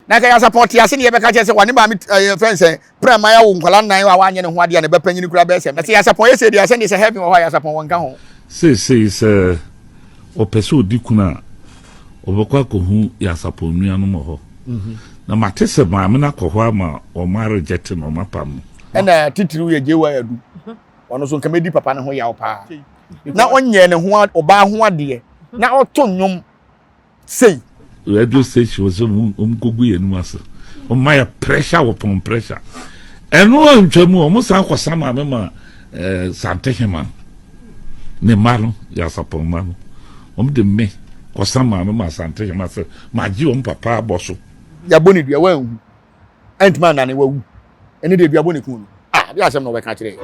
na ka ya support ya se ne ye be ka che se wani ba mi friends prema ya wo nkwala nan wa wanye ne ho ade ne be panyin kura be se na se ya support ye se dia se ne se heaven wo ya support won ka ho se o peso dikuna obekwa ko hu ya support nua no mo ho na matese ma me na ko ho ama o ma reject no mapam na titiri ye jewa ya du ono so nka medi papa ne ho ya opa na onye ne ho oba ho ade na oto nwom sei radio station was umgugu ye nu ase o my pressure upon pressure eno antwamu o musa kwasa ma me ma santehema ne malo ya sapon malo o de me kwasa ma me ma santehema se ma ji o papa aboso ya boni dua wa hu antman na ne wa hu ene de dua boni ku bi asem no be ka kire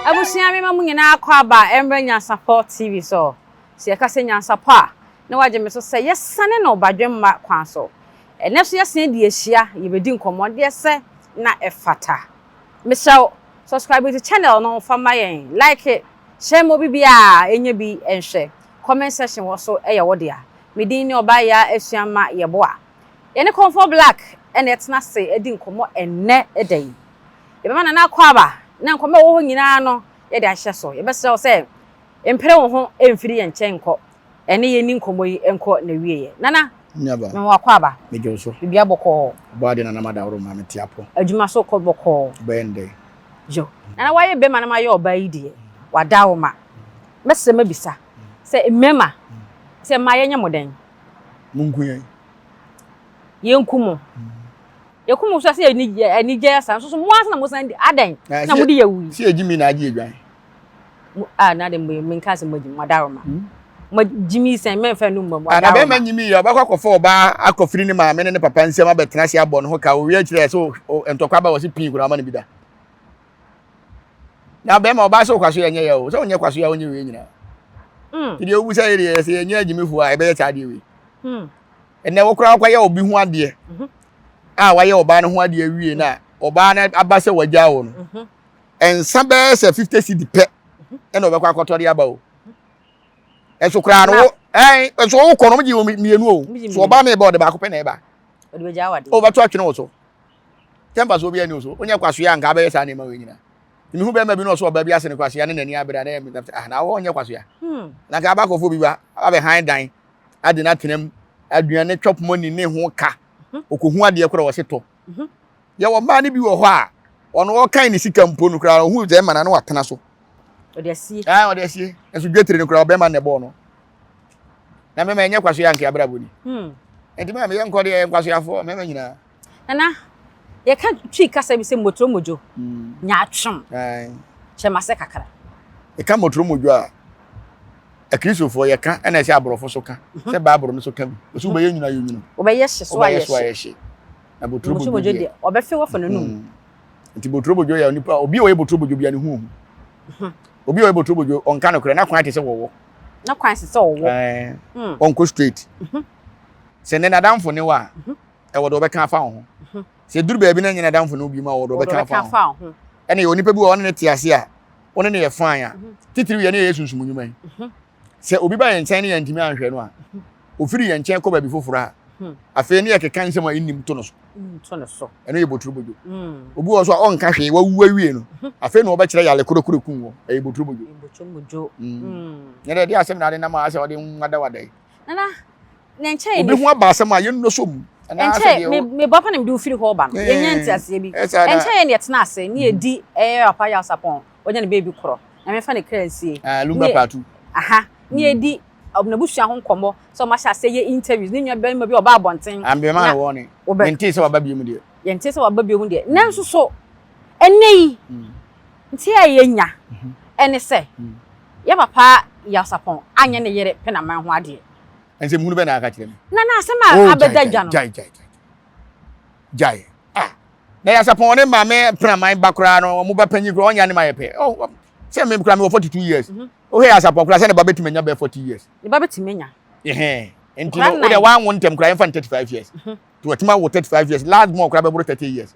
Abusia me mamu nyina akwa ba embre Nyansapo TV so se ya kase Nyansapo a na waje me so se yesane na obadwemma kwan so ene so yesen de ehia yebedi nkomode se na efata me so subscribe to channel no fama yen like it share mo bibia enye bi enhwe comment section wo so eye wo de a me din ni oba ya esuama yebo a ene comfort black ene etna se edi nkomo enne edai yeba na akwa ba na nkome wo nyina no ye de ahye so ye bese wo se empere wo ho emfiri ye nchen nko ene ye ni nkomo yi enko na wieye nana nyaba me wakwa ba me je so bibia boko ba de na mada woro ma me tiapo adwuma so ko boko bende jo nana waye be ma na ma ye oba yi die wada wo ma mese mabisa se mema se ma ye nyamoden munkuyen ye nkumo yekumu so se ani je san so mo asa na mo san adan na mo di yawu si ejimi na agi edwan na de me nka se moji madaroma mo jimi sen me fa nu mo na be ma nyimi ya ba kwakofo oba akofiri ni ma me ne papa nsem abetena se abo no ho ka o wi akire so entokwa ba wo se pin kura ma ne bida na be ma oba so kwaso ya nye ya o so onye kwaso ya onye we nyina idi obu sa ire se enye ajimi fu a ebe ya chade we enne wo kura kwa ya obi hu ade waye oba ne ho ade awie na oba na abase wagya wo no ensa be se 50 cedi pe ena obekwa akotode aba o eso kra no eso wo kono mji mienu o so oba me be ode ba ko pe na eba ode be ja wade o ba to atwene wo so temba so bi ani o so onye kwaso ya nka be sa na ma we nyina mi hu be ma bi no so oba bi ase ne kwaso ya ne nani abira na mi na wo onye kwaso ya na ka ba ko fo bi ba abe han dan ade na tenem aduane chop money ne ho ka okohu ade ekora wo seto ye wo ma ne bi wo ho a ono wo kan ni sika mpo no kra hu je ma na no watena so ode asie ode asie enso dwetire ne kra wo be ma ne bo no na me ma enye kwaso ya nke abra boni enti ma me yenko de kwaso ya fo me ma nyina nana ye ka twi kasa bi se motoro mojo nya atwem che ma se kakara e ka motoro mojo a Christopher ye ka na se abrofo so ka se baabro no so ka so be yenyuna yenyuna obeye hye so ayehye na botro bojo de obefe wo fo no nti botro bojo ya nipa obi o ye botro bojo bia ne hu obi o ye botro bojo onka no kure na kwan te se wowo na kwan se wowo onko straight se ne nadamfo ne wa e wodo be ka fa ho se duru ba bi na nyina nadamfo no bi ma wodo be ka fa ho ene ye onipa bi wo ne te ase a one ne ye fan a titiri ye ne ye sunsumu nyuma se obi ba ye nchen ne ye ntimi anhwe no a ofiri ye nchen ko ba bi foforo a afi ne ye kekan se ma innim to no so eno ye boturu bojo obi wo so a onka hwe wawu awie no afi ne wo ba kire yale korokoro kun wo e boturu bojo ne de asem na de na ma ase ode nwada wadai nana ne nchen obi hu aba asem a ye no so mu nchen me bopa ne do firi ho ba no ye nya ntiase bi nchen ne tena ase ne edi Appiah sapon onya ne baby kro na me fa ne kransie lumba patu ne edi obnabusua ho nkomo so ma sha se ye interviews ne nwa be ma bi oba abonten ambe ma wo ne nti se waba bi mu de ye nti se waba bi mu de nanso so enei nti aye nya ene se ye papa ya sapon anya ne yere pe na man ho ade ense mu be na aka kire me na asema abeda dwa no jai na ya sapon ne ma me pra man bakura no mu ba panyi kro onya ne ma ye pe se me kra me 42 years he ya sapon kra se ne ba betime nya be 40 years ne ba betime nya enti no o de wan won tem kra infant 35 years to atima wo 35 years last more kra be 30 years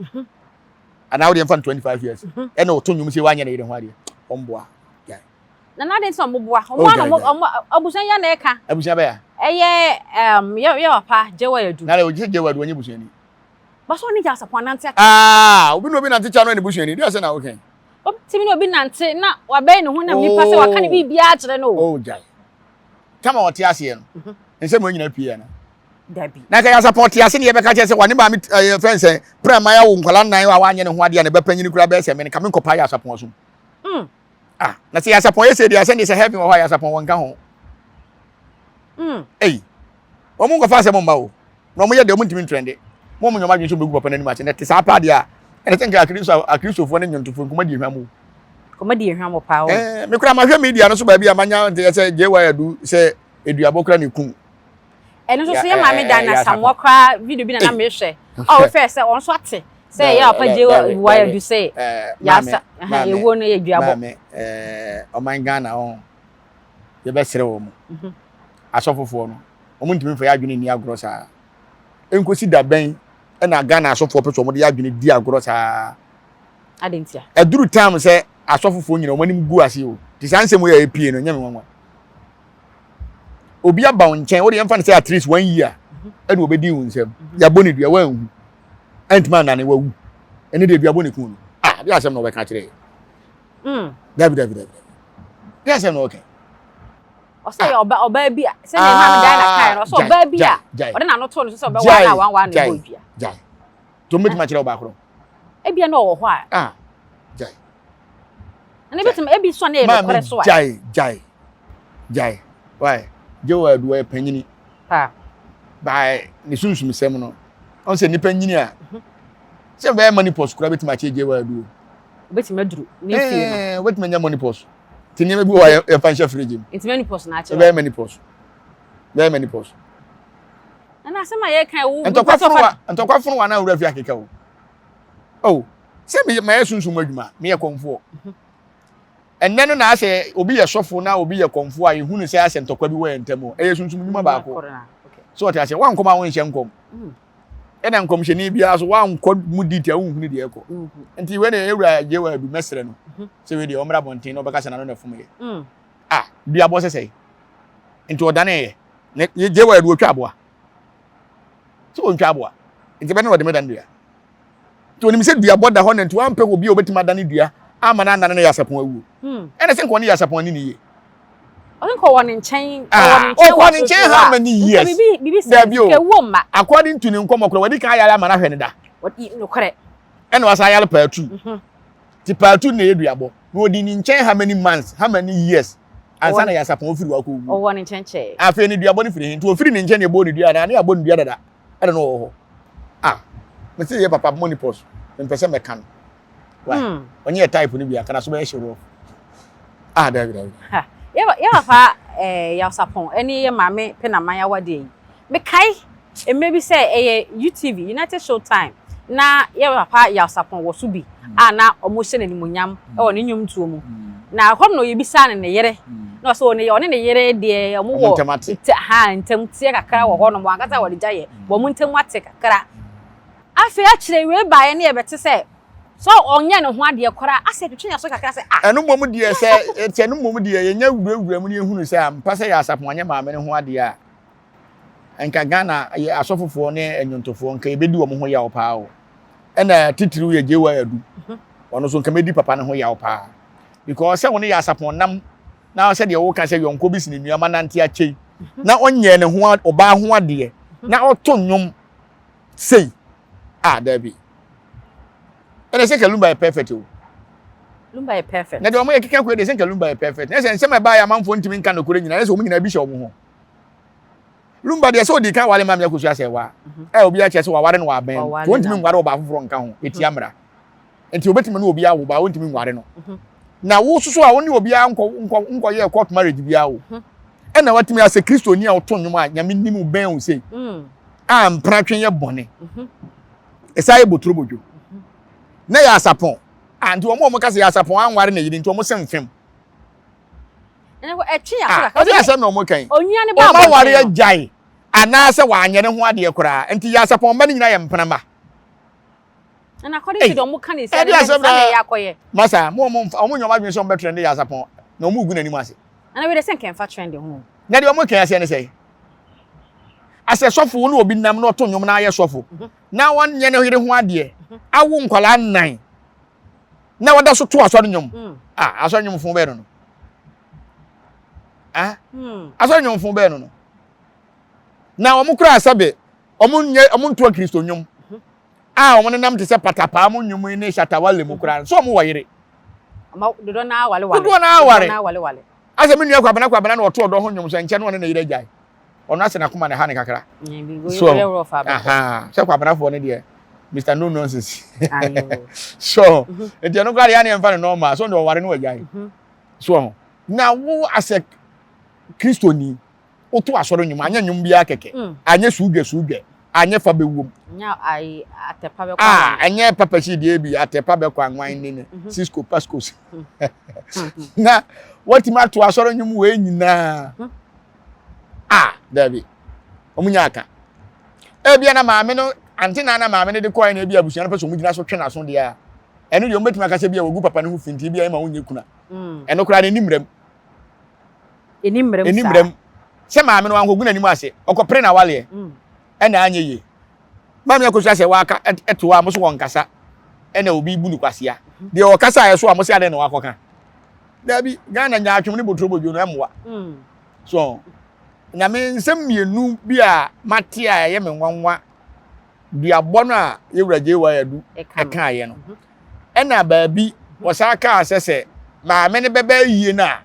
and now the infant 25 years e na o to nyum se wanya ne yire ho ade omboa na na den so moboa omo abusan ya na eka abusan ba ya ye papa jewa yadu na le o jewa yadu onye busuani ba so ni Nyansapo nante obi no bi nante cha no ni busuani dia se na wo kan timi no bi nante na wa be ne ho na mi pa se wa ka ne bibia akere no jai kama wote ase no nse mo nyina pie na dabi na ka Nyansapo te ase ne ye be ka che se wa ne ba mi friends prema ya wo nkwala nan wa anye ne ho ade ne be panyini kura be se me ne ka me nkopa ya Nyansapo so na si Nyansapo ye se dia se ne se heaven wa Nyansapo won ka ho o mu nkofa se mo ma o no mo ye de mo ntimi trende mo mo nyoma dwun so begu papa nani ma che ne te sa pa dia ene tenka akristofo ne nyontofo nkoma di hwamo koma di hwamo pa o me kura ma hwe media no so ba bia manya de se jewa yadu se eduabo kura ne kum ene so ye ma me da na samwo kra video bi na me hwe o fe se on so ate se ya pa jewa yadu se ya sa ewo no ye eduabo o man Ghana on ye be sere wo mu asofofo no o mu ntimi fa ya adwene ni agro sa enkosi da ben na Ghana asofo peso mo de adwene di agro sa adentia eduru time se asofofo nyina o manim gu ase o ti sanse mo ya epie no nyame wanwa obi aba nchen wo de yemfa say at least 1 year ene obedi hu nsem ya boni dua wa hu antman na ne wa wu ene de dua boni kun bi asem no be ka kire david bi asem no okay o say oba bi se ne ma me dai na kai no so oba bi a o de na no to no so oba wa na wa na bo bia jai to meti ma kire oba kro e bia no wo ho a jai na betim e bi so na e no kore so a jai why jewa do e panyini ba ni sunsum sem no on se ni panyini a se be money post kura betim a che jewa do betim aduru ni fie no betim nya money post tini me bi wa e fansha fridge it's many post na che be many post na se ma ye kan wo entokwa funu wa na wura fi akeka o se me ma sunsum adwuma me ye konfo enne no na ase obi ye sofo na obi ye konfo a ehunu se ase ntokwa bi wa entemo eye sunsum nyuma ba ko so what ase wan koma won hye nkom ena nkom hye ni bia so wan ko mu detail hunhunu de eko enti we na ewura je wa du mesre no se we de omra bontin no beka se na no na fum ye bia bo sesei enti odane ye je wa du otwa aboa so on twa aboa enti be na ode medan dua to ni se dua boda ho na enti wan pe obi obetima dane dua ama na nana na Nyansapo awu ene se nko ni Nyansapo ani ni ye o nko won nchen how many years bibi se ke wo ma according to ni nko mokro wadi kan ayala ama na hwe ne da wadi no kore ene wasa ayala pa 2 ti pa 2 na eduabo no odi ni nchen how many months how many years ansa na Nyansapo ofiri wa ko wu o won nchen afi ni duabo ni firi hin to ofiri ni nchen ne bo ni dua na ne abo ni dua dada ene no ho me se ye papa money post mpese me kan onye type ni bia kana so be hye ro David ya fa Nyansapo eni ye mame pe na manya wade yi me kai maybe say UTV United Showtime na ya fa Nyansapo wo so bi na omo hye nanimunyam e wo ne nyum tuo mu na hom no ye bisa ne yere na so ne ye one ne yere de omo wo ntam tie kakra wo ho no mo akata wo de jaye wo mu ntam ate kakra afi a kire we bae ne ye bete say so onye ne ho ade kwara ase twetwe so kakra se enu mom de se enu mom de ye nya wurawura mu ne ehunu se ampa se Nyansapo anya maame ne ho ade a enka Ghana ye asofofo ne enyontofo nka ebedi wo mo ho ya opa o ena titiri ye jewa yadu ono so nka medi papa ne ho ya opa because se woni Nyansapo nam na se de wo ka se yonko bi sini nuama nante achei na onye ne ho oba ho ade na oto nwom sei David ene se Kalumba perfect o Lumba e perfect na de omo ye keka ko de se Kalumba e perfect na se nsema ba ya manfo ntimi nka no kore nyina na se omo nyina bi hye omo ho Lumba de se odi kan wale mam yakosu ase wa obi a che se wa ware no wa ben to ntimi ngware oba foforo nka ho eti amra enti obetimi no obi a wo ba wo ntimi ngware no na wo susu a woni obi a nko ye court marriage bia wo ena watimi ase Kristoni a oto nwom a nyame nimu ben wo sei ampra twen ye bone esaye boturo bojo na Nyansapo anti omo ka se Nyansapo anware na yidi nti omo semfem ene ko etwe ya so ka o ya se na omo kan onya ne ba ba ware ajai ana se wa anyere ho ade kora nti Nyansapo ma ni nyina ye mpena na according to omo kan se na ya koye masa omo nyoma bi so betre ne Nyansapo na omu gu nanim ase ana we dey say can fa trend ho na de omu kan ase ne say ase sofo no obi nam no to nwom na aye sofo na won nye ne hire ho ade awu nkwala nnan na wada so to aso nwom aso nwom fun be no aso nwom fun be no na omu kura asabe omu nto Kristo nwom omu nam te se patapa mu nwom ni shatawale mu kura so omu wayire ama dodo na wale wale ase me nua kwabana na oto odo ho nwom so enche no ne yire jai ono ase na kuma na ha ne kakra so se kwabana fo ne de Mr. No Nonsense so enti no kwari ya ne mfa ne normal so ndo ware no wajai so na wo ase Kristo ni oto asoro nwom anya nwom bia keke anya suudwe anya fa bewom nya ai atepa be kwa anya papa shi die bi atepa be kwa nwan ni Cisco Pascos na wati ma to asoro nwom we nyina David omunya aka ebia na maame no antina na maame ne de koy na ebia abusia na peso mugina so twe na so de a eno de ometima aka se bia wogu papa ne hu finti bia ma wonye kuna eno kura ne nimrem se maame no ankogu na nim ase okopre na wale ena anye ye maame akosu ase waka eto a mo so wonkasa ena obi bu nukwase a de okasa ayeso a mo se ade na wakoka David Ghana nya atwem ne botrobo jo no emwa so nyame nsem mienu bi a mate a ye menwanwa duabɔ no a yewuraje wa yadu eka ye no ena baabi wosaka asese maame ne beba yie na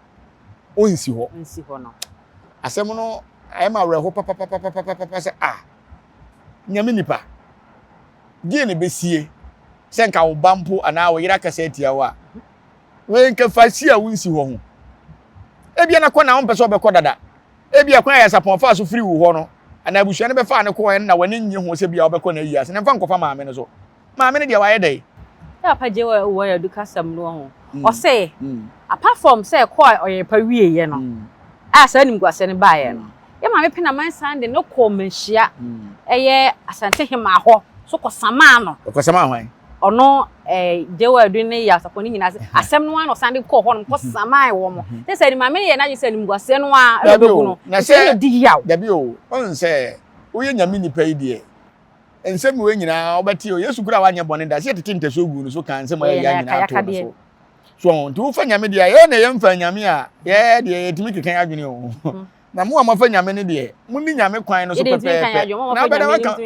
onsi ho no asem no ayema wreho papa se nyame nipa die ne besie se nka wo bampo ana wo yira kasa atia wa we nka fasi a wonsi ho ebia na kɔ na wo pese obekɔ dada ebia kwa ya sapon fa so free wo ho no ana abusua ne be fa ne ko na wani nyi ho se bia obekɔ na yi ase ne fa nkofa maame ne so maame ne de wa ye dai ya pa je wo ya duka sam no ho o say apart from say ko oye pa wie ye no asa nim gwase ne ba ye no ya maame pena man sande no ko manhia eye asante hema ho so ko sama no ko sama hwan ono jewa adu ne ya saponi nyina asem no an osande ko ho no ko sama wo mo te say ni maame ye na je say nim gwase no a ebegu no na say di yaw dabi o on say oye nyame nipa yi de ensem we nyina obati o Yesu kura wanye bone da se tete nteso gu no so kan nsem ya nyina to so nti wo fa nyame de ye na ye mfa nyame a ye de ye timi kekan adwene o na mo amafa nyame ne de mo ni nyame kwan no so pepe na bada waka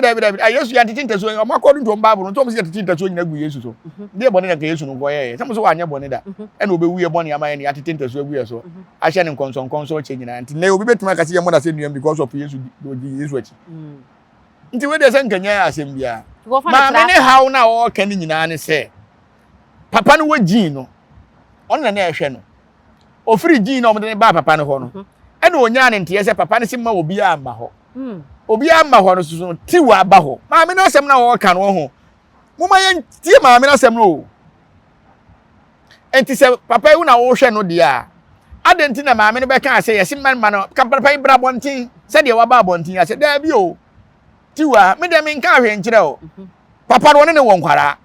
David Yesu ya tete nteso o makodu nto Bible no to mo se tete nteso nyina gu Yesu so de bone da ka Yesu no boye se mo so wanye bone da e na obewu ye bone ama ye ne ya tete nteso agu ye so ahye ne nkonso che nyina nti na obi betuma ka se ye mo da se nuam because of Yesu do Yesu achi nti we de se nkanya asem bia ma me ne haw na o ka ni nyina ne se papa no wagin no on na ehwe no ofiri gin no o de ba papa no ho no e na onya ne nte se papa ne se ma obi amma ho obi amma ho no so tiwa aba ho ma me no asem na o ka no ho mo ma ye tie ma me no asem no enti se papa yu na wo hwe no dia adenti na ma me no be ka se yesi man no ka papa ibra bontin se de wa ba bontin ase da bi o tiwa me de me nka hwe nkire o papa no ne won kwara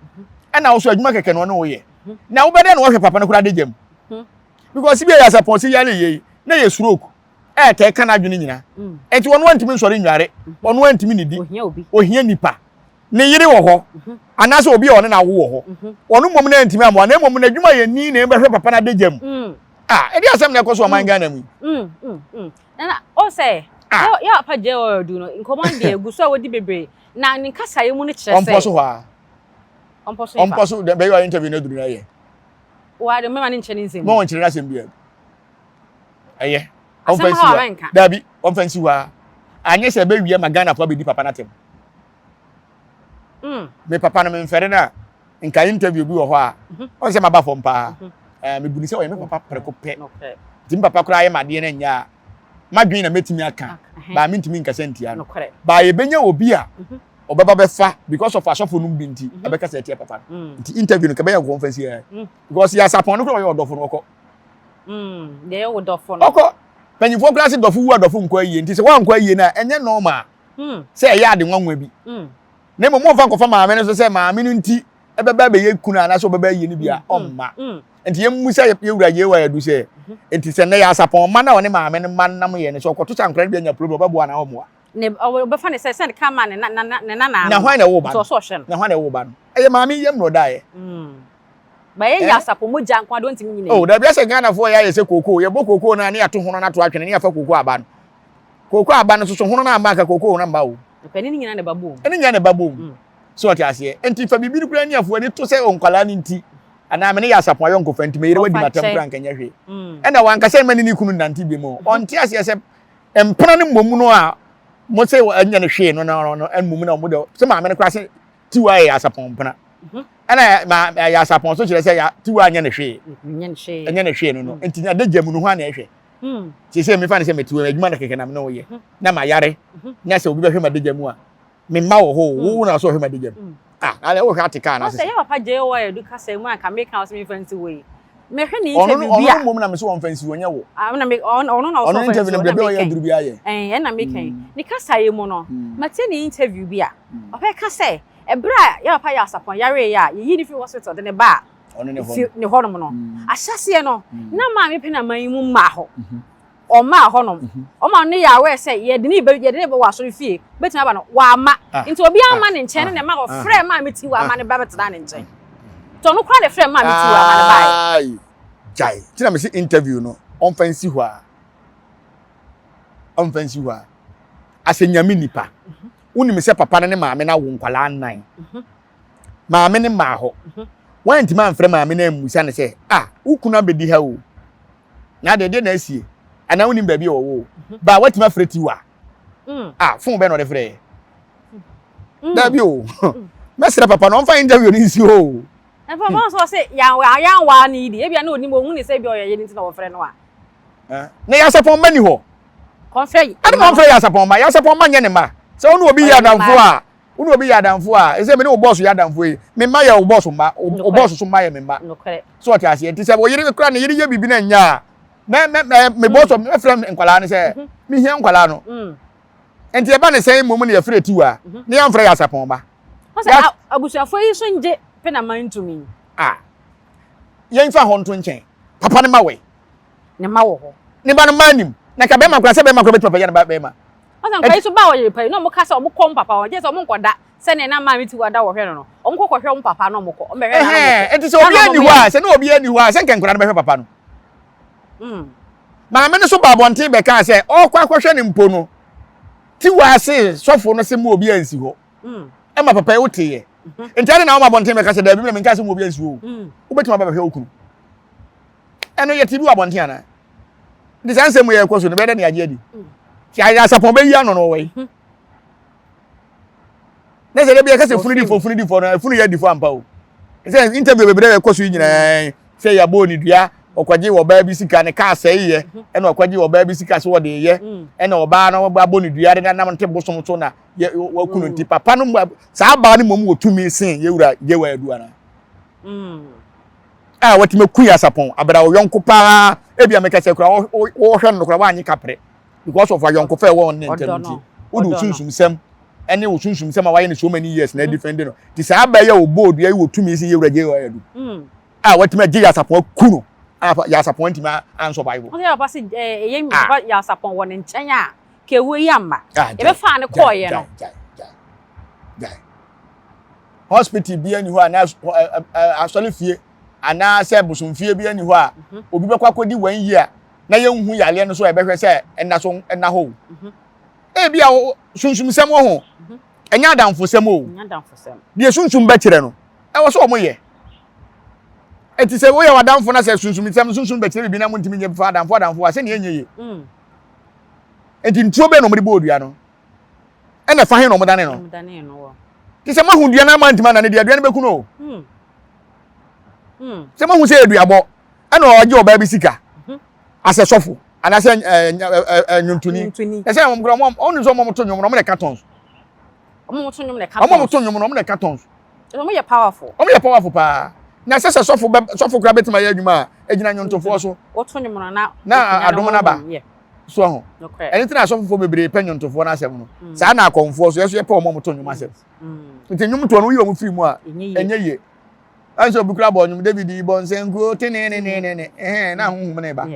na wo so adwuma keke no no ye na wo bede no wo hwe papa no kura de jam because bi ya support ya le ye na ye stroke ke kana adwene nyina enti wonu antimi nsore nware wonu antimi nidi ohia nipa ne yire wo ho anase obi one na wo ho wonu mom na antimi amwa na mom na adwuma ye ni na be hwe papa na de jam edi asem na ekoso man Ghana mu na o say ya pa je o du no nkoman de egu so wodi bebre na ni kasa ye mu ni kire se Omposo de be your interview na duru na ye. Wa de mema ni nche ni nzem. Mo won kire na sem bia. Aye. Omfansi. Dabi, omfansi wa. Anye se be wie ma Ghana fa be di papa na tem. Me papa na me mfere na nka interview bi wo ho a. On se ma ba fom pa. Me buni se o ye me papa preko pe. Tim papa kura ye ma de na nya. Madwin na metimi aka. Ba me ntimi nka sentia no. Ba ye benya obi a obaba befa because of asofo no binti abeka se tie papa nti interview no ka be ya conference here because ya sapon no ko yo dofo no oko de yo dofo no oko panifo class dofo wu adofo nko aye nti se wa nko aye na enye normal se ya de nwanwa bi na mo fa nko fa maame no so se maame no nti ebeba be ye kuna na so beba ye ni bia omma enti ye musa ye wura ye wa yadu se enti se na ya sapon ma na woni maame ne man nam ye ne so koto chankra bia nya problem obebo na omoa ne obefa ne se ka ma ne na hwan na wo ba so so hwe na hwan na wo ba no eye maame yem no dae ba ye ya sapon mo jan kwa do ntimi nyine oh da bia se Ghana fo ya ye se koko ye bo koko na ne ato hono na to atwene ne afa koko aba no koko aba no so hono na amba ka koko na mba wo pani nyina ne babo ene nya ne babo so ati ase enti fa bibiri kura ni afo ni to se onkwala ni nti ana me ne ya sapon ayo nkofa nti me yere wadi matam kura nkanya hwe ena wankasa mani ni kunu nanti bi mo onti ase se empana ne momu no a mo se anya ne hwe no en momu na mo de se ma me ne kura se tiwa ya sapon mpana ana ya sapon so kire se ya tiwa anya ne hwe anya ne hwe no enti na de jamu no ho ana hwe ti se me fa ne se metiwa adwuma na keke na me no ye na ma yare nya se obi be hwe ma de jamu a me ma wo ho wo na so hwe ma de jamu ale wo hwa tika na se ya papa je wo ya du kasa mu aka make house me fancy way me hwe ni interview bia ono mom na me so won fancy wo nya wo na me ono na wo so fancy interview na be duru bia ye na me kan ni kasa ye mu no mate ni interview bia opa kasa ebra ya papa ya sapon yare ya yi ni fi hospital de ne ba ono ne ho ni ho no ahyase no na ma me pe na man mu ma ho o ma ho no o ma ne ya we say ye de ne be wa so fie betina ba no wa ma nti obi ama ne nchen ne ma go frɛ ma me ti wa ma ne ba betina ne nchen to no kwa le frɛ ma me ti wa ma ne ba ai jai tina me see interview no on fancy hwa asenyame nipa woni me se papa ne maame na wo nkwala nan maame ne ma ho wanti man frɛ maame na musa ne se ukuna bedi ha o na de na asie ana woni ba bi wo ba wati ma frɛ tiwa fun be no de frɛ da bi o mesra papa no on fa interview ni si o papa so se ya wa ni di e bia na oni mo hu ni se bi oye ni ntina wo frɛ no na ya sapon ba ni ho kon frɛ ani mo frɛ ya sapon ba nye ne ma se onu obi ya danfo a ese me ne wo boss ya danfo e me ma ya wo boss ma wo boss so ma ya me ma so ati ase enti se wo yiri kra na yiri ye bibi na nya me boss me frɛ nkwala ne se me hia nkwala no enti e ba ne se momu ne ya frɛ tiwa ne ya frɛ ya sapon ba o se abusuafo yi so nje pe na man tumi yen fa ho nto nchen papa ne ma we ne ma wo ho ne ba no manim na ka be ma kra se be ma kra betu papa ya ne ba be ma osan kai so ba wo ye pai no mo kasa mo kom papa wo je so mo nkoda se ne na ma mi ti wada wo hwe no o mo kokko hwe mo papa no mo ko o me hwe na enti so obi ani ho a se na obi ani ho a se nken nkora na be hwe papa no ma me ne so ba bonten be ka se o kwa hwe ne mpo no ti wa se sofo no se mo obi ansi ho e ma papa e wote ye enti ade na o ma bonten be ka se da bi me nka se mo obi ansi ho wo betuma ba hwe okunu eno ye ti bi wa bonten ana ndi sanse mo ye kwaso ne be da ne age adi ya sapon be ya no we na se be ka se funu di fo na funu ya di fo ampa o se interview be be kwaso nyina se ya bo ni dua okwaje wo ba bi sika ne ka sai ye e na okwaje wo ba bi sika se wo de ye e na oba na wo ba bo ni dua de na nam nte bosom so na wo kunu nti papa no sa ba ni mom wo tumi sen ye wura je wa adu ana wati me ku ya sapon abra wo yonko pa e bia me ka se kura wo hwe no kura wa anyi kapre because of yonko fa wo ne ntemti udu sunsum sem ene wo sunsum sem a wa ye ne so many years na defend no ti sa ba ye wo board ye wo tumi sen ye wura je wa adu wati me je ya sapon kunu ya sapon ti ma answer bible o ya pasi ye mi ba ya sapon wo ne nchen a ke wo yi amma e be fa ne ko ye no hospital bi ani ho ana asole fie ana se busum fie bi ani ho a obi be kwakodi 1 year na ye hu yale no so e be hwe se enna ho bi a sunsum sem wo ho enya adamfo sem o bi sunsum be kire no e wo so o mo ye eti se wo ye wadamfo na se sunsum be kire bi na mo ntimi nye fa adamfo a se ne enye ye enti ntuo be no mo di bodua no e na fa he no mo dane no ti se mahu dua na ma ntima na ne dua ne beku no se mahu se edua bo e na oje oba bi sika ase sofo ana se nyuntuni e se mo kro mo onu so mo to nyum no mo de cartons mo to nyum de cartons mo ye powerful pa na se sofo kra betima ya adwuma ejina nyuntofo so wo to nyum na adom na ba so ho anything asofo bebre pe nyuntofo na asem no sa na akonfo so yeso ye pe mo to nyum asem nti nyum to no yi o mu free mu a enye ye Anso bukura bo nyum David bonsenko tenenenene na honhom ne ba.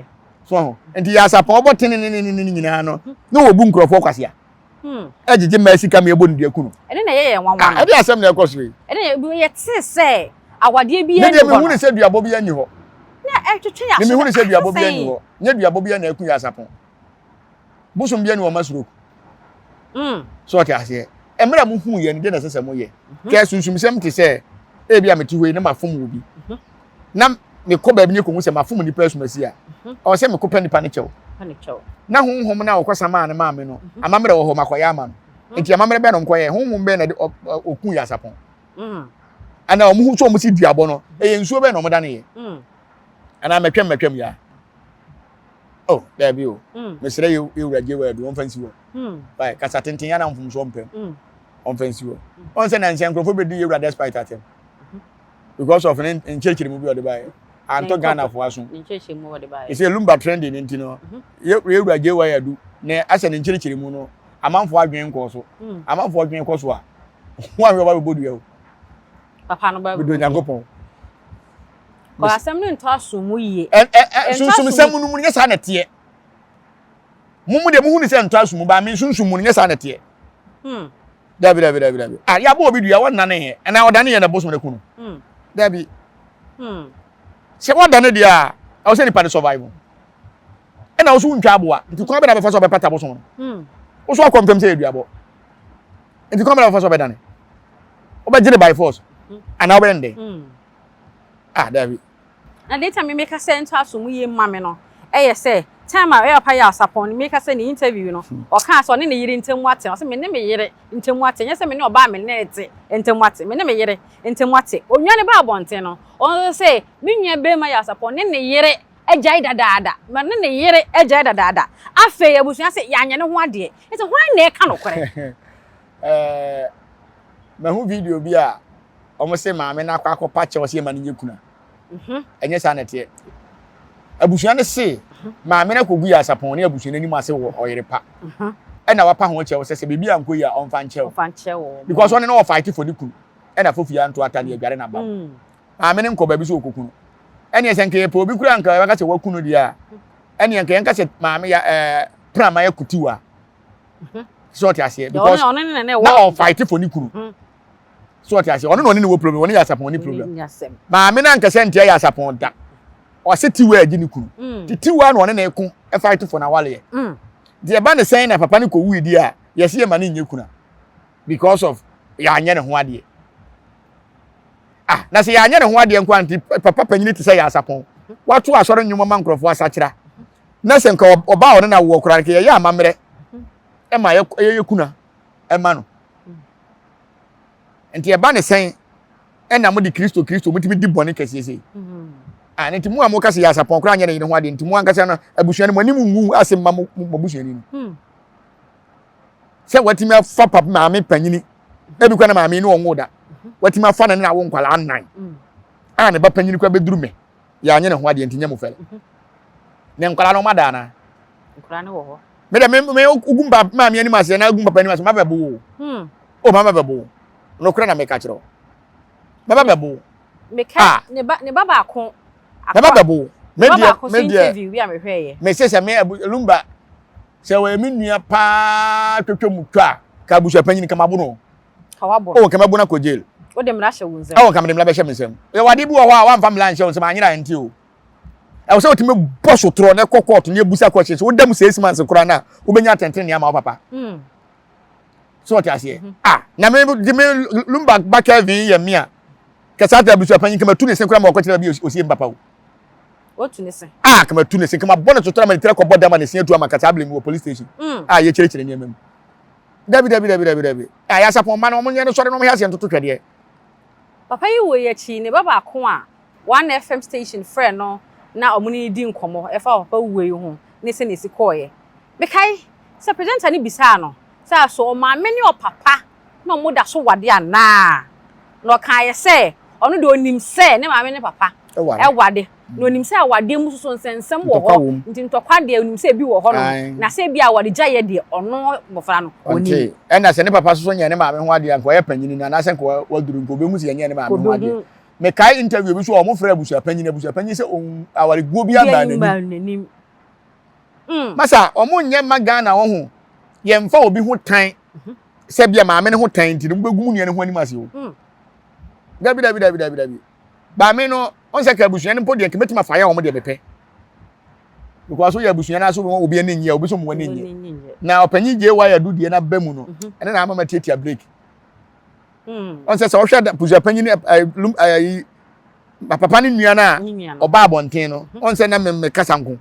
So enti ya sapon obo tenenenene nyina no na obu nkrofo kwasea. Ejije ma sika me ebo ndia kunu. Ene na ye wanwan. Ade asem na ekoso yi. Ene ye te se awade bi ani ho. Ne me hu ne se duabo bi ani ho. Na etwetwe ya. Ne me hu ne se duabo bi ani ho. Nya duabo bi na ekun ya sapon. Busum bi ani wo masuro. So ti ase. Emra mu hu ye ne de na sese mo ye. Ke sunsum sem te se e bia meti hoi na mafom obi. Na me ko ba bi ne ko hu se mafom ni person asi a. O se me ko pa nipa ne chew. Na honhom na okosama ne maame no amamre wo ho makoya ama no enti amamre be no nkoye honhom be na okun ya sapon ana omu hu so omu si duabo no eye nsuo be no moda ne ye ana metwem ya oh there be o me sere you ewuraje wa do onfansi wo bai kasa tenten ya na mfum so mpem onfansi wo on se na nsenkrofo be di ewurade despite atem because of in church mu bi o de bai anto Ghana fo aso nchechiri mu wode bae ise lumba trending nti no ewuraje wa yadu ne ase ne nchirichiri mu no amanfo adwen nko so amanfo adwen nko so a ho ahwe ba bodu ya o papa no ba bodu Nyankopon ko asem no nto aso mu yie sunsum sam nu mu nye sa na tie mumu de mu hu ni se nto aso mu ba me sunsum mu nye sa na tie dabi ah ya bo obi du ya wona ne he na odane ye na bosom ne kunu dabi se wada ne dia I say ni pa survival e na osu ntwa aboa nti kwa be na be fa so be pata bosom no osu akomfem se eduabo nti kwa be na be fa so be dane oba gire by force ana oba ende dabi na data me make sense aso mu ye mame no eye se time a Appiah sapon ni make sense ni interview no o kan so ne yire ntemu ate o se me ne me yire ntemu ate nya se me ne oba me ne ete ntemu ate me ne me yire ntemu ate onwane ba abonte no o se me nwa be ma ya sapon ne yire ejai dadaada ma ne yire ejai dadaada afa ya busu se ya anya ne ho ade ete hwan na e ka no kore ma hu video bi a omo se maame na akwa akopa che o se ma ne nyekuna enye sa na tie abusuan ne se maame na kogu ya sapon ne abusuan ni ma se wo oyere pa e na wapa ho che wo se bebi anko ya onfa nche wo because one no fight for the kunu e na fofi ya nto atade aguare na ba maame ne nko ba bi so okokunu ene esenke po obi kura nka waka che wakunu dia ene enka enka che maame ya prama ya kutiwa so ti ase because na fight for the kunu so ti ase ono no ne wo problem one ya sapon ni problem maame na nka se ntia ya sapon da o se tiwa agi ni kunu tiwa no ne na eku e fight for na wale de ba ne sen na papa ne ko wu di a yesi ye ma ne nye kuna because of ya anya ne ho ade na se ya anya ne ho ade nko anti papa panyini ti se ya sapon watu asoro nwuma ma nkrofo asakira na se nka oba o ne na wo kura ke ya amamre e ma ye kuna e ma no enti e ba ne sen e na mo di Kristo mutimi di bone kasiese nti mu amoka se ya sapon kura anya ne ho ade nti mu anka se no abusuani mo ni mu asem ma mo busuani ni se watimi afa papa maame panyini ebi kwa na maame ni onwo da watimi afa na na wo nkwala anan ne ba panyini kwa beduru me ya anya ne ho ade nti nya mo fele ne nkwala no mada na nkwala ne wo ho me da me ugumba maame ani ma se na ugumba pani ma se ma bebo o mama bebo no kura na me ka kiro mama bebo me ka ne baba akon Baba babo media interview bi a me hweye me se me lumba se we minua pa twetwemu twa ka busha panyini kama bono ka wabo o kama bona ko jail o dem ra hye wunzem o kama dem la be hye mesem e wade bi wo ho a wa mfa mla nhye wonsem anyira nti o e wo se otime boso tro na kokot ne busa ko hye so wo dem 6 months kura na wo benya tenten ne ama papa so what ase na me lumba ba Kevin ye me a kasata busha panyini kama tu ne sen kura ma ko tira bi osie papa o otu ne sen kama tu ne sen kama bona to tira ma tira ko boda ma ne sen tu ama kasable mi police station ye kire ne amem dabi ya sapon ma no mo nye no sore no mo hase ntoto twede papa yi wo ye chi ne baba ko a 1 FM station friend no na omuni di nkomo e fa papa wo yi ho ne se ne si koye me kai se presenter ni bisa no sa so ma me ne o papa no mo da so wade ana no kan ye se ono de onim se ne ma me ne papa e wade no onim se awade mu so nsensem wo ho nti ntokwa de onim se bi wo ho no na se bi awade gyaye de ono bofra no oni e na se ne papa so nya ne ma me ho ade anko ye panyini na na se nko waduru nko be mu se nya ne ma me ho ade me kai interview bi so o mo frɛ abusuapanyin sɛ on aware guo bi aba nanim masa o mo nyɛ magana wo ho ye mfa obi ho tan sɛ bia maame ne ho tan nti mo begum nua ne ho anim ase o dabi ba me no on sɛ ka abusua ne podi kemetima fa ya wo mo de bepɛ because so ya abusua na so obi ane nyia obi so mo ane nyia na opanyin je wa ya du de na ba mu no ene na mama tietia break on sɛ wo hwɛ abusuapanyin papa ne nua na oba abonten no on sɛ na me kasa nko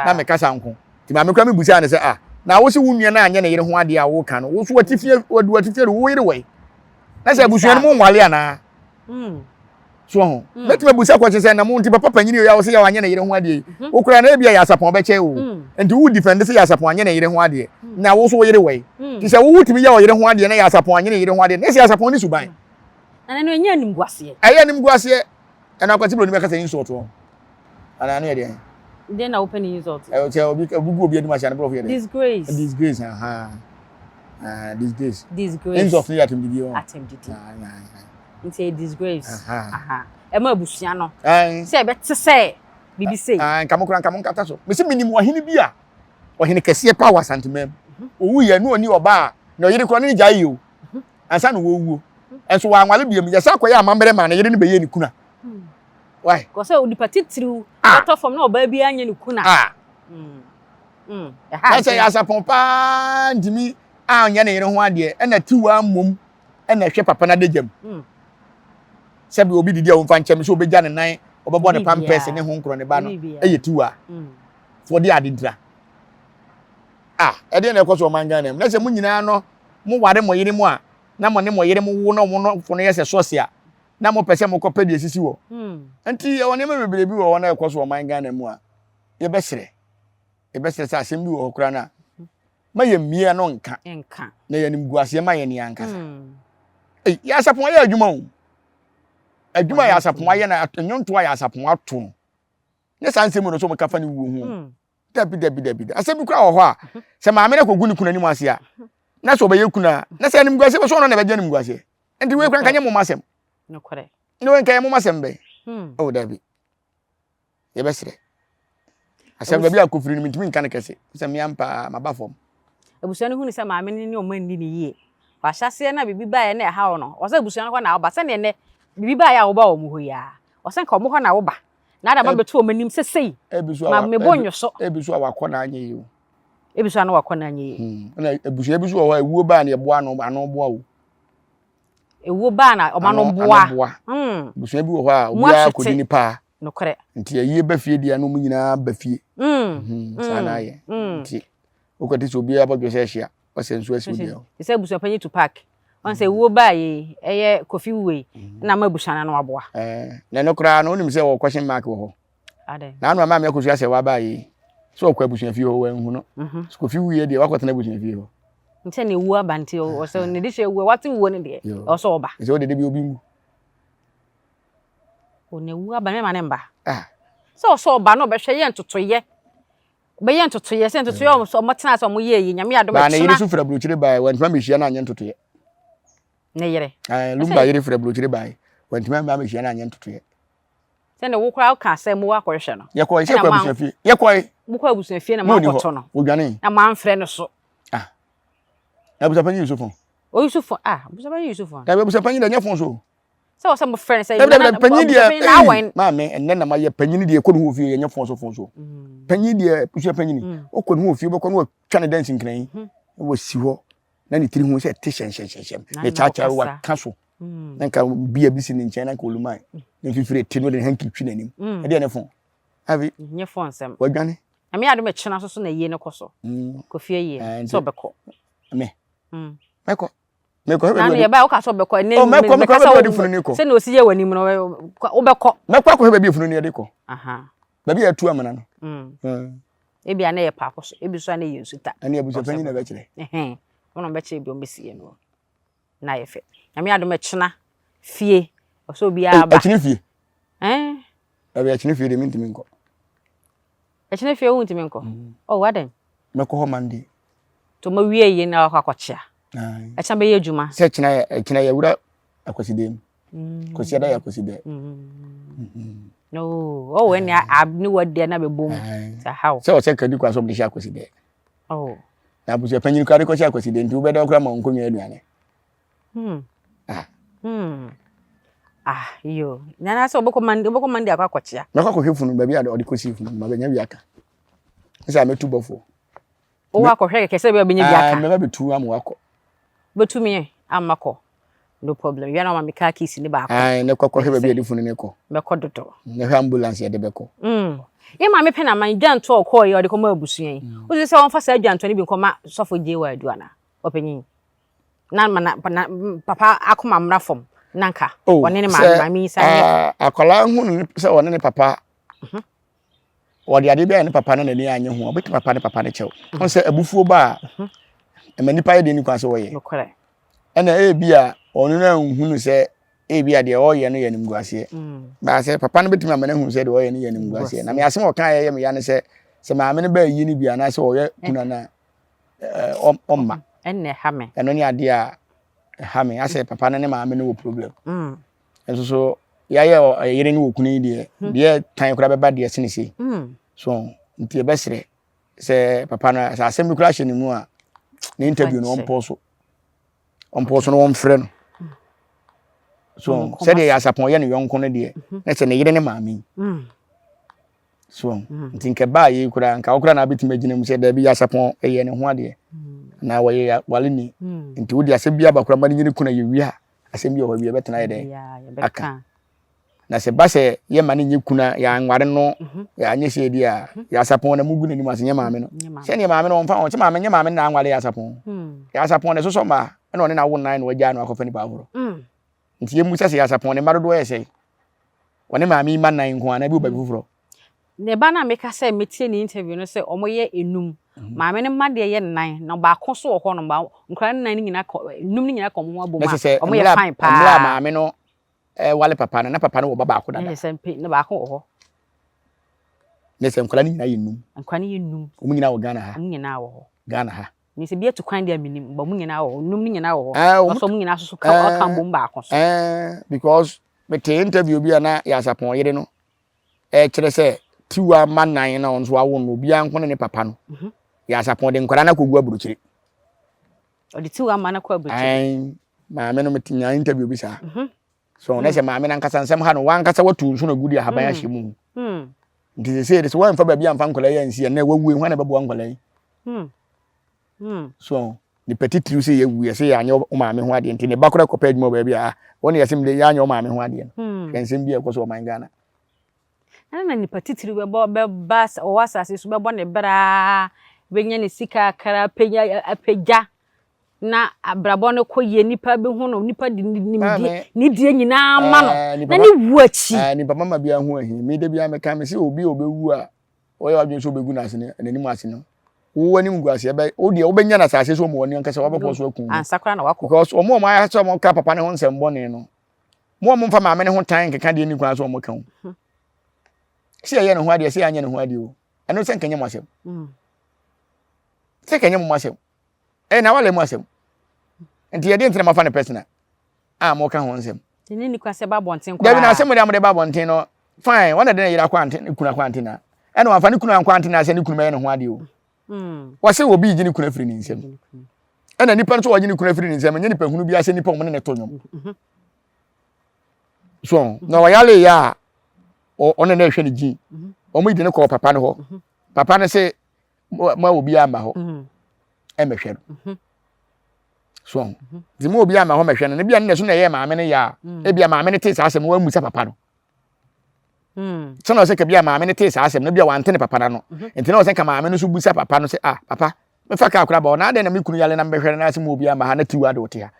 na me kasa nko ti ma me kura me busa ne sɛ na wo se wo nua na anya ne yere ho ade a wo ka no wo so watifie wo yere wai na sɛ abusua no mo nwale ana so ho betima busa kwa sɛ na mo nti papa panyin ya wo se ya anya ne yere ho ade wo kura na bia ya sapon be kye o enti wo defend se ya sapon anya ne yere ho ade na wo so wo yere wai ti sɛ wo wutimi ya wo yere ho ade na ya sapon anya ne yere ho ade na sɛ ya sapon ni suban ana no enya nim guase aya nim guase ana kwati bro ni meka sɛ insult ho ana no ye de then na open insult I tell obi obi adi ma sha na bro here disgrace disgrace disgrace insult ni atem didi o nti disgrace ema abusua no se be te se bibi sei nkamokran kata so me se minim ohene bi a ohene kese pa wa santemam owu ye no oni oba na yire kro ne gyae o ansa no wo wuo enso wa anwale biam ye sa koye amambere ma na yire ne beye ni kuna why ko se odi patitiriu water from na oba bi anya ni kuna say asapon pa ndimi anya ne yire ho ade e na tiwa mom e na hwe papa na dejam sabi obi didi a wonfa nkyem so obegya ne nan obebo ne pampers ne ho nkro ne ba no eye tiwa for the adintra e de na ekoso man Ghana na se mu nyina no mu ware mo yire mu a na mo ne mo yire mu wo no mo no fo no yese sosia na mo pese mo kopa de sisi wo enti e woni me bebere bi wo na ekoso man Ghana mu a ye besere sa asem bi wo kura na ma ye mie no nka na ye nim guase ma ye ne ankasa ya sapon ya adwuma o adwuma ya sapon ya na nyonto ya sapon ato no ne sanse mu no so mo kafa ne wo hu dabi asem bi kura wo ho a se maame na kogu ni kuna ni mu ase a na so be ye kuna na se nim guase so no na be gya nim guase enti we kura kanye mo masem no kore no we kan mo masem be o dabi ye besere asem dabi akofiri ni mitimi nka ne kese se me ampa mabafom abusua ne hu ni se maame ni o man ni ne yie wa hyase na bibi ba ye na ha wo no o se abusua no na wo ba se ne bibi ba ya wo ba wo mu ho ya o se nka wo mo ho na wo ba na da ma beto o manim sesei ma me bonyo so ebisu awakọ na anya yi o ebisu na wakọ na anya yi na ebisu o ewuo ba na ebo ano boa o ewuo ba na o ma no boa ebisu bi wo ho a obi akodi ni pa no kore nti ayi ba fie dia no mu nyina ba fie sana ye nti okoti so obi abodwo se hia o se nso asi obi o se ebusu panyi to park on se ewuo ba ye eye kofi we na ma ebusu na waboa na no kra no nim se wo question mark wo ho ade na anu ma me akosu ase wa ba ye so okwa ebusu fie ho wan hu no kofi we de wakotana ebusu fie ho nti na ewuo abanti o se ne de hwe ewuo wati wuo ne de o so oba se o de bi obi mu o ne ewuo abane ma ne mba so so oba no be hwe ye ntotoye be ye ntotoye se ntotoye o so motena so mo ye yi nyame adom ba na yiri su fra brochire ba wantima me hia na anye ntotoye ne yere lumba yiri fra brochire ba wantima me hia na anye ntotoye se ne wo kra ka se mo akọhwe no ye ko se kwa abusu fie ye ko mo kwa abusu fie na ma akoto no odwane na ma mfre no so abusu panyi Yusufo o Yusufo abusu panyi Yusufo da abusu panyi da nya fon so se o se mo frɛ se panyi dia ma me enne na ma ye panyi dia ko no fie ye nya fon so panyi dia abusu panyi o ko no fie beko no twa ne dance nkran wo si ho na ni tiri hu se te shen ne cha wa kaso nka bia bisi ni nchen na ka olumai ne fifire te no de hanki twi nanim e de ne fon abi nye fon sem wadwane ami ado me chena so na yie ne koso ko fie yie so beko meko na ne ba o ka so beko ne me ka so funu ni ko se na osi ye wani mu no wo beko meko ko be funu ni de ko ba bi atu amana no ebi ana ye pa koso ebi so ana ye nsuta ani abuso panyi na be kire wono be kire bi o mesie no na ye fe ami ado me chena fie so bi aba achine fie abi achine fie de mintimi nko achine fie wo ntimi nko oh waden meko ho mandi to ma wie ye na akwakochia acha be ye adwuma se china ya wura akwasidem Kosi ada ya kosi de. No, when I knew what they never boom. How? So check the kwaso bi sha kosi de. Oh. Na buso panyin kware ko sha kosi de nti ubeda okra ma onkonwa aduane. Yo. Nana so boko mandi akwakochia. Na kwa hwefunu ba bi ade odi kosi funu ma benya biaka. Nsa metu bofo. O wako hweke kese be benya biaka. Me ba betu am wako. Betu me amako. No problem. You know my car keys in the back. Ne kwa hwe ba bi ade funu ne ko. Me kodoto. Ne hwe ambulance ye de beko. E ma me pena man dwanto okọ ye ode koma abusuan. Wo se won fa sa dwanto ne bi koma sofo je wa aduana. Opanyin. Na papa akoma mra fom. Nanka. Wone ne ma mi sa. Akola hu se wone ne papa. Wode ade bia ne papa na ni anye hu. Obeti papa ne chew. Won se abufuo ba. Emanipa ye de ni kwa se wo ye. Nokore. Ena bia onu na hunu se bia de o ye no ye nim guase. Ba se papa no betimi amana hu se de o ye no ye nim guase. Na me asem o kan ye me ya ne se maame ne ba yi ni bia na se o ye kuna na omma. Enne ha me. Eno ni ade a ha me ase papa no ne maame no wo problem. Enso so ya ye yere ni wo kunu de tan kura beba de senisi. So nti e besere se papa no sa asem bi kura hye ni mu a ni interview no on poso no on frɛ no. So said ya sapon ye no yonko no de na se ne yere ne maami. So ntinke ba yi kura nka okura na betima gina mu se da bi ya sapon ye ne ho ade na waye wale ni nti wodi asem bia bakura ma ni kuna ye wi a asem bia ho bia betena ye de aka na se ba se ye ma ni kuna ya nware no ya anye se di a ya sapon na mugu ni ma se nye maami no se ne maami no on fa on che maami nye maami na nware ya sapon ne so so ma na one na wo nan no agya no akofa ni ba horo nti ye musa se ya sapon ne madodo ye se wone maami ma nan nko ana bi oba fufuro ne ba na meka se metie ni interview no se omoye enum maami ne ma de ye nan na ba koso wo ho no ba nkra nan ni nyina enum ni nyina komo aboma omoye fine pa mla maami no wale papa na papa no wo ba ko dada ne sempe ne ba ko ho ne se nkra ni nyina ye enum nkra ni ye enum omu nyina wo Ghana ha omu nyina wo Ghana ha ni se bia to kwan dia minim ba mu nyina wo num ni nyina wo so mu nyina so ka bom ba ko so because me te interview bia na ya sapon yere no kire se tiwa manan na onzo awo no bia nko ne papa no ya sapon de nkora na kogu aburuchiri o de tiwa mana ko aburuchiri maame no metinya interview bi sa so na se maame na nkasa nsem ha no wan kasa watu nso na gudi ahaban ahye mu ndi se de wan fa ba bia mfa nkola ya nsi na wawu hwan na bebo nkola yi so the petit triu se ye wu ye se ya anye o maame ho ade nti ne bakora ko page mo ba bia woni ye sim de ya anye o maame ho ade no ensem bia ko so o man Ghana na ni petit triu be bas o wasase so be bo ne bra benya ne sika kara apegya na abrabo no koye nipa be hu no nipa ni die nyina ma no na ni wu achi ni papa ma bia hu ahi me de bia me ka me se obi obewu a oye wadwen so obegu na ase ne anim ase no wo anim gu ase be o de obenya na sase so mo woni nkasa wabekọ so akun ansakra na wako because omo ma ya so mo ka papa ne ho nsem bone no mo mfa maame ne ho tan keka de ni kwa so mo kan si ye ne ho ade si anya ne ho ade o eno se nkenye mo asem se kenye mo asem na wale mo asem enti ye de ntina mafa ne personal mo ka ho nsem ni kwa se ba bonten kwa David na asem de am de ba bonten no fine wana de yira kwante kuna kwante na eno afa ne kuna kwante na se ne kuna me ne ho ade o wase obi gini kuna firi ni nsem ena nipa nso wagini kuna firi ni nsem nya nipa hunu bi ase nipa mo ne to nwom so na wayale ya one na hwe ne gi omo ide ne ko papa ne ho papa ne se ma obi ama ho emehwe no so di mo obi ama ho mehwe no ne bia ne so na ye maame ne ya e bia maame ne te sa asem wa musa papa no so na se ka bia maame ne te sa asem ne bia wante ne papa no enti na se ka maame no so busa papa no se papa me fa ka akura ba na de na me kunu yale na mehwe na asem obi ama ha na tiwa de wote ha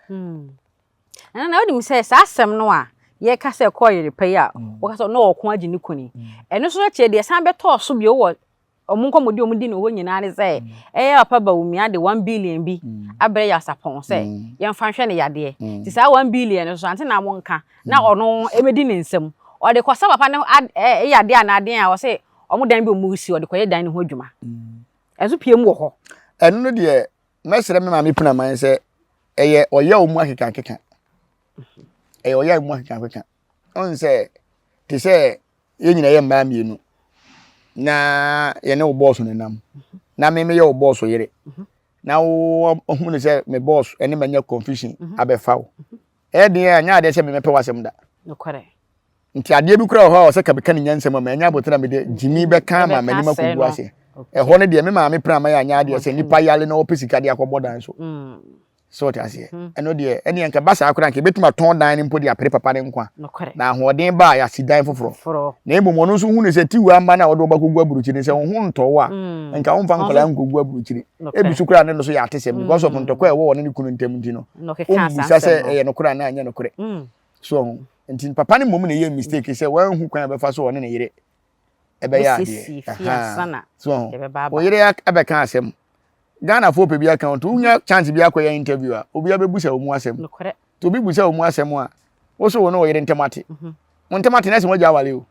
na odi mu se sa asem no a ye ka se ko yere pe ya wo ka so no okon agi ni kuni eno so che de san beto so bi wo omunkomodi omudi no ho nyina ne se papa ba umia de 1 billion bi abre ya sapon se ye mfa hwe ne yade ti sa 1 billion so ante na mo nka na ono emedi ne nsem o de kwasa papa ne yade anade a wo se omo dan bi omusi o de koye dan ne ho adwuma enso piem wo ho eno no de mesere me ma me puna man se oye omu akeka e oya mu kan on say te say ye nyina ye mma mienu na ye ne wo boss no nam na me ye wo boss yere na wo hu ne say me boss ene manya confusion abefa wo e de anya ade say me mepe wasem da no kware nti ade bi kura ho o say ka be kan nyansem ma anya botana me de jimi be kan ma mani makogu ase e ho ne de me ma me pra ma ya anya ade say nipa yale na opesika de akobodan so so ti ase eno de ene yanka basa akura nke betuma ton dan ni mpodi apere papa ne nkwa na ahoden ba ya sidan foforo na ebomo no so hu ne se tiwu amba na odo bakogu aburuchi ne se hu nto wa nka hu mfa nkola nkogu aburuchi ebisukura ne no so ya atese because of ntokwa e wo ne kunu ntem ntino o se e no kura na anya no kure so nti papa ne mom ne ye mistake se wan hu kwan be fa so one ne yire ebe ya de so o yire ebe kan asem Ghana for pe bi account unya chance bi akoya interview a obi abebusa omu asem to bi busa omu asem a wo so wono wo yire ntemate mo ntemate na se mo ja wale o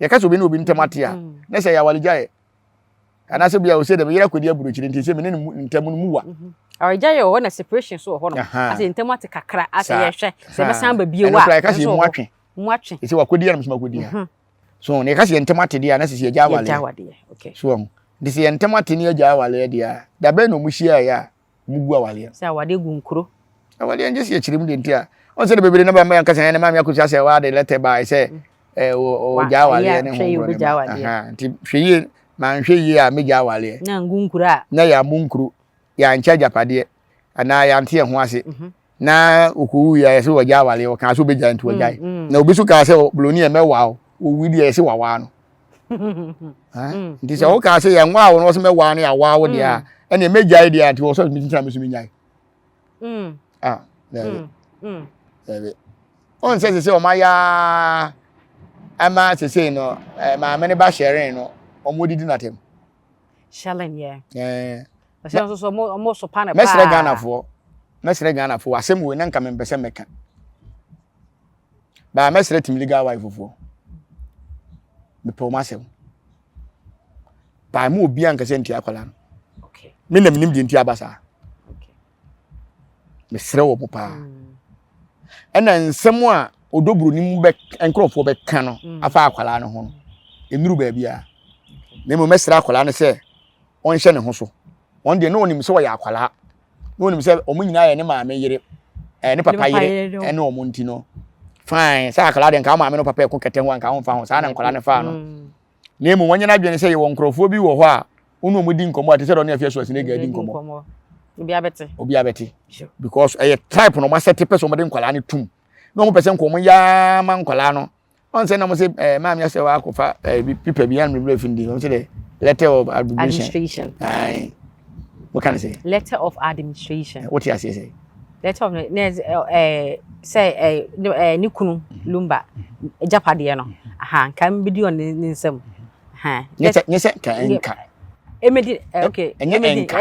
ye ka so bi no obi ntemate a na se ya wale jae ana se bia o se de yire kodi aburuchiri nti se me ne ntemu mu wa jae o na separation so ho no ase ntemate kakra ase ye hwe se be san ba bi wa no ka se mu atwe se wa kodi ya msema kodi ha so ne ka se ntemate dia na se ye ja wale okay so disi yentemate ni agya awale dia da be no muhia ya mugu awale se awade gu nkuro awale nje se chirim de ntia on se de bebere na ba ma yanka san na ma me akusa se wa de letter by se o gya awale ne ho aha nti hweye ma hweye a me gya awale na ngu nkuro a na ya mu nkuro ya ncha japade ana ya nte ho ase na okuwu ya se wo gya awale o kan so be gya ntu gya na obi so ka se bloni e mewa o wi de se wawa no nti se o ka se ye nwa wo no se mewa no ya wa wo de a ene meja ide a ti wo so mi tintra me so mi nyai there on se o ma ya ama se no ma me ne ba sharing no o mo didi na tem sharing so mo so pa na pa mesre Ghana fo asem we na nka me mpese meka ba mesre tim legal wife fo me promise ba mo obi anka se ntia akwala no okay me nam nim di ntia basa okay me sere wo pa ena nsem a odoburu nim be enkrofo be ka no afa akwala no ho enuru ba bia na mo mesre akwala no se on hye ne ho so on de no onim se wo ya akwala no onim se omo nyina ye ne maame yire ne papa yire ene omo nti no fine sa akwala de nka maame no papa e ko kete ho nka ho fa ho sa na nkwala ne fa no na emu wanya na dwene se ye won krofo bi wo ho a unu omudi nkomo ate se do na afia so asine ga di nkomo obi abete because a type no ma set person omudi nkwala ne tum no mo pese nkomo ya ma nkwala no on se na mo se maam ya se wa akofa pipa bi an me findi on se the letter of administration ai what can I say letter of administration what you say letter of say ni kunu lumba japade no aha kan bi di on ni nsam nyese ka enka emedi okay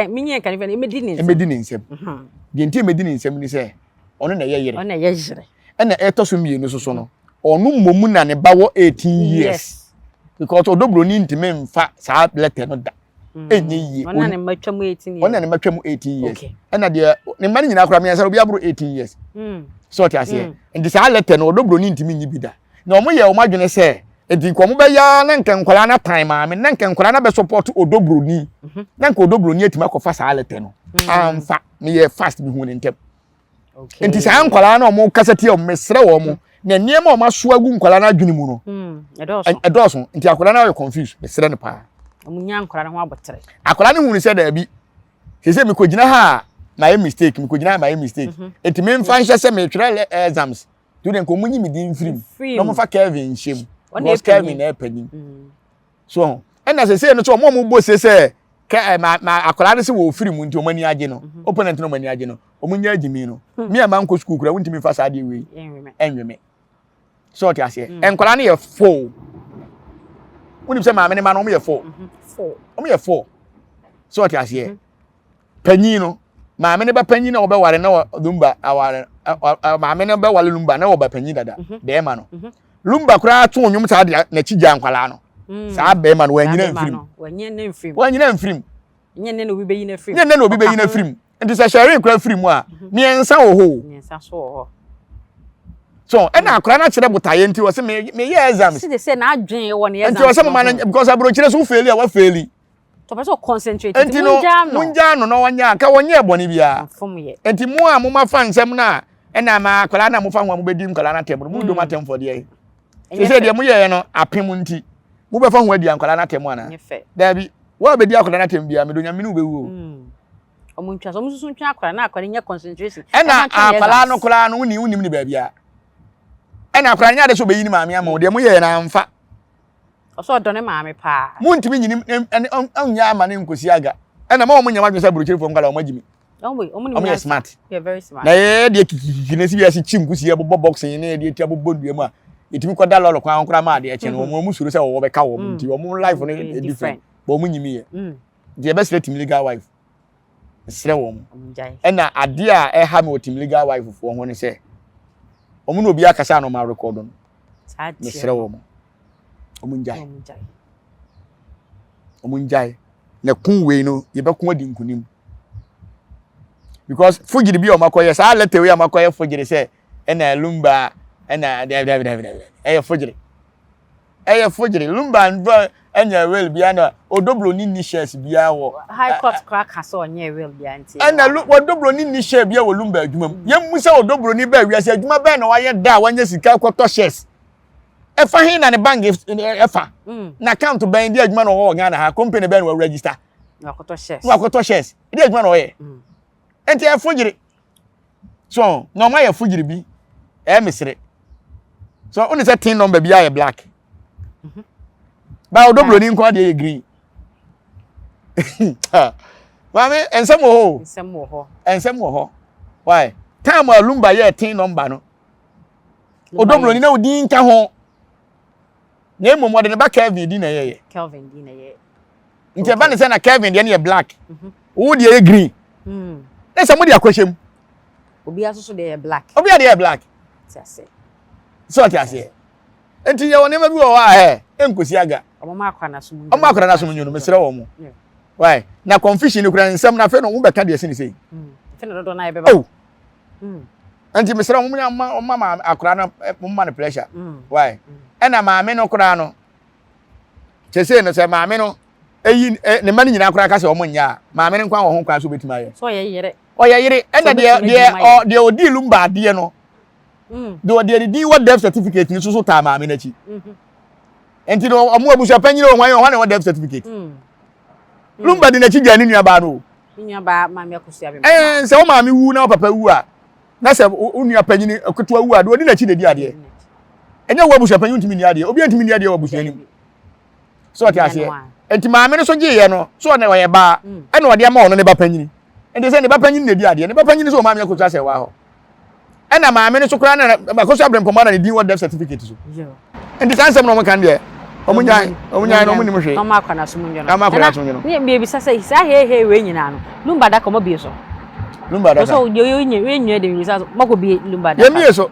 minye kan even emedi ni nsam de nti emedi ni nsam ni se ono na ye yire ena etoso mienu so no ono momu na ne bawo 18 years because odobro ni ntime mfa sa letter no da enye yi ona ne matwam 18 years ona ne matwam 18 years ena de ne mani nyina akora me yansa obi abro 18 years so ti ase ndi sa letter no odobro ni ntime nyi bi da na omo ye o madwene se edi ko mo be ya na nkan kwala na time ma me na nkan kwala na be support odobro ni na nkan odobro ni atima kofa sa letter no amfa me ye fast bi hu ne ntem okay enti sa nkwala na omo kasati o mesre wo mo na niema o maso agu nkwala na adwene mu no edoso enti akwala na o confuse mesre ne pa omunya nkwala na ho abotre akwala ne hu ne se da bi se me ko gina ha my mistake me ko gina my mistake enti me mfa nhye se me twere exams student ko munyi me din free no mo fa Kevin shem was Kevin na pani so ena se no so mo bo se ma akwala ne se wo free mu nti o mani age no opponent no mani age no o munya agimi no me am anko school kura wonti me fa sa de we enweme so ti ase enkwala ne ye full woni se ma me ne ma no mo ye full o mo ye full so ti ase panyi no ma me ne ba panyi na wo be ware na lumba aware ma me ne be wale lumba na wo ba panyi dada be ma no lumba kura to onwum sa de na chija nkwala no sa be ma no wanyina mfrim nyenne no obi be yina frim nyenne no obi be yina frim nti se share kura frim a miensa wo ho miensa so ho So and akora na kire botaye nti wo se me ye exams see they say na adwen wo ne exams nti wo se mama because abro kire so fail wa fail to be so concentrate nti no munja no no wanya ka wonye ebone bia fom ye nti mu a mo ma fa nsem na na ma akora na mo fa ho mo bedim kala na tem mo do matem for de say de mo ye no apem nti mo be fa ho adi ankala na tem ana da bi wo be di akora na tem bia me do nya me no be wo omuntwa so mususu ntwa akora na akora nya concentration na akora no kora no unim ni ba bia na akora nya de so be yi ni maame ama de mo ye na mfa oso do ne maame pa muntimi nyinim anya ama ne nkosi aga na ma omunya madwe sa buruchiri fo ngala omagimi omu smart you're very smart na ye de kikiki ne si bia si chim kusi ebobo boxing ne de ti abobo duam a etimi kwada lolo kwa nkora ma de eche no omu suru se wo be ka wo nti omu life ne different bo omu nyimi ye de be straight legal wife sere wo mu na ade a e ha me otim legal wife fo ho ne se omu no obi akasa no ma record no me sere wo mu omunjai na kunwe no ye be kun adi nkunim because fujiri bi o makoye sa lete we amakoye fujiri se na lumba na fujiri lumba nva enya well bia na odoblo ni shares bia wo high court crack so onye well bia nti na odoblo ni share bia wo lumba adwuma yem mu se odoblo ni ba wiase adwuma ba na waye da wanya sika kwoto shares efa hin na ne bank efa na account ban di adwuma no wo Ghana ha company ban wo register wakoto shares di adwuma no ye enti e fujiri so no ma ye fujiri bi e misire so oni say tin number bi aye black ba odoblo ni nko de green mame ensem wo ho why time alumba ye tin number no odoblo ni na odi nka ho ne mo de ne ba Kelvin di na ye nti ba ne say na Kelvin de ne black wo de ye green na say mo de akwahwem obi aso de black obi de black so ti ase nti ye woni ma bi wo ha enkosi aga omama akwana na sumu no mesere wo mo why na confusion ni kura nsem na fe no wo beka de ase ni sei fe no do na e beba nti mesere wo mo mama akura na mo ma pressure why ena maame no kura no chese no se maame no eyi ne mani nyina kura ka se omo nya maame nkwan wo ho kwa so betima ye so ye yere ena de odi lumba de no de di what death certificate ni so ta maame na chi enti no omo abusa panyin o hwan o what death certificate lumba de na chi gani nua ba no nua ba maame akosia be se o maame wu na o papa wu a na se o nua panyin akotoa wu a de odi na chi de di ade enye wo abusa panyin ntimi ni ade obi ntimi ni ade wo abusa ni so ti ase enti maame no so gi ye no so na wo ye ba e na ode ama ono ne ba panyin enti se ne ba panyin na di ade ne ba panyin so maame akotoa se wa ho e na maame no so kura na ba koso abrempo ma na ne di what death certificate so enti sansem no mo kan de omunyai no mo ni mo hwe no ma akwana so munyo no ama akwana so munyo no ne be bi sasa isa he we nyina no lumba da komo bi so lumba da so yo nyu de bi sasa mako bi lumba da yemi so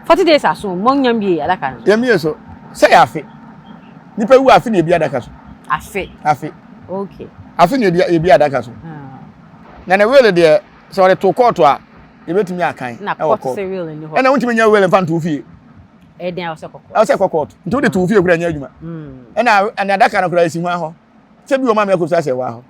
40 days aso mo nyam bi adaka no yemi so say afi nipa wu afi na ebi adaka so afi okay afi na ebi adaka so na wele de so re to court a ebetumi akan na court say wele ni ho na wuntimi nya wele fan to fie den awse court nti de to fie kura nya adwuma na adaka na kura esi ho aho se bi o ma me ko say wa ho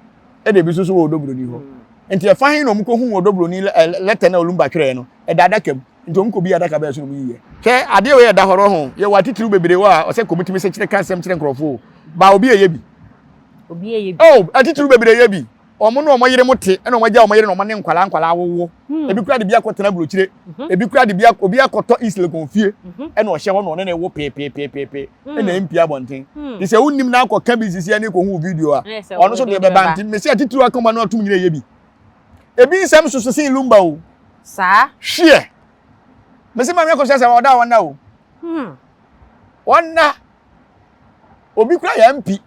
de bi so wo odobro ni ho nti e fa hin no mko hu odobro ni letter na olumba twere no da adaka nti omko bi adaka ba so no yiye ke ade we da horo ho ye watitiru bebere wa o se komutimi se kire kansem kire nkrofo ba obi eye bi atitiru bebere ye bi omo no omo yire mote na omo ja omo yire no omo ne nkwala wowo ebi kura de bi akotena burochire ebi kura de bi obi akoto isle konfie na o hye ho no ne wo pe na mpi abonten di se unnim na akoka bizisi ani ko hu video a ono so de be banti me se atitiru akoma na otum nyire ye bi ebi nsem susu sin lumba o sa hye me se mama ko se oda wona o wona obi kura ya mpi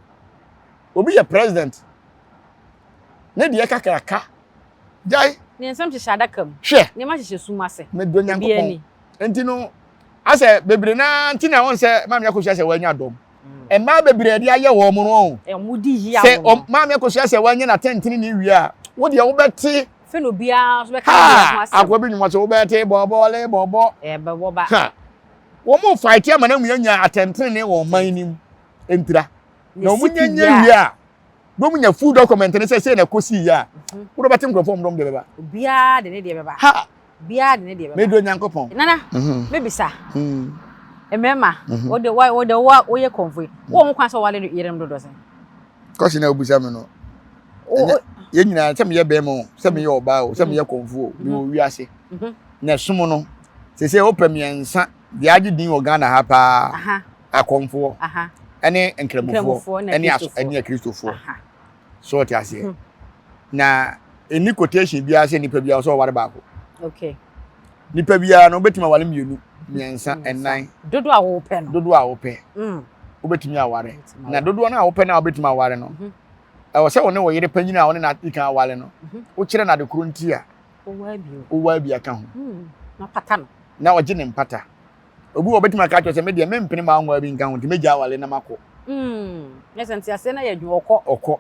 obi ya president ne de kakraka jai ne nsem hye kam hye ne ma hye suma se me do nyankopon enti no ase bebre na enti na won se mama yakohia se wanya dom e ma bebre de aye wo mo no e mudi yi se mama yakohia se wanya na tentini ni wi a wo de wo beti Fe no bia so be ka akwa bi nyuma so be te bobo le bobo be boba ha wo mo fight ya mana munya atenten ne wo man nim entira na wo munya wi a bo munya full document ne say na kosi ya wo be tem crofom dom de beba bia de ne de beba ha bia de ne de beba me do nyankopon nana me bisa emema wo de wo ye konfo wo mo kwan so wale no yerem do dozen kosi na obusa me no ye nyina se me ye be mo se me ye oba o se me ye konfo me wo wi ase na sumo no se opemiensa de agi din o Ghana ha pa akonfo ene enkremofo ene akristofo so ti ase na eni quotation bia se nipa bia so ware baako okay nipa bia no betima wale mienu miensa enan dodo a wo pe no dodo a wo pe obetimi aware na dodo na wo pe na obetimi aware no e wo se wo ne wo yire panyina wo ne na tika aware no wo kire na de kronti a wo wa bia ka ho na pata no na wo gine mpata obi obetimi aka cho se me de mempene ma anwa bi nka ho ntimeja awale na mako yes nti ase na ye dwu okọ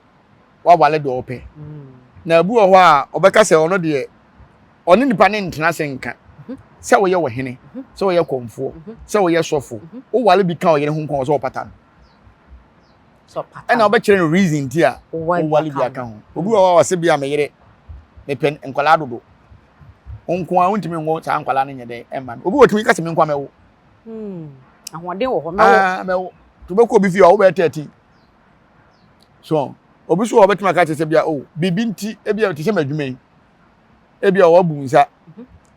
wa wale do ope na abu ho a obeka se ono de oni nipa ne ntena senka se wo ye wo hene se wo ye konfo se wo ye sofo wo wale bi ka o yere ho nkon so opata so pata na obekire no reason ti a wo wale bi aka ho obi ho wa se bi a me yere me pen enkwala dodo onko a untimi ngo sa ankwala ne nyede ema obi wotumi ka se me nkwa mewo ahode wo ho mewo to be ko bi fi o be 13 so obi so obetuma ka se bia o bibi nti e bia ti se madwuma e bia wo bunsa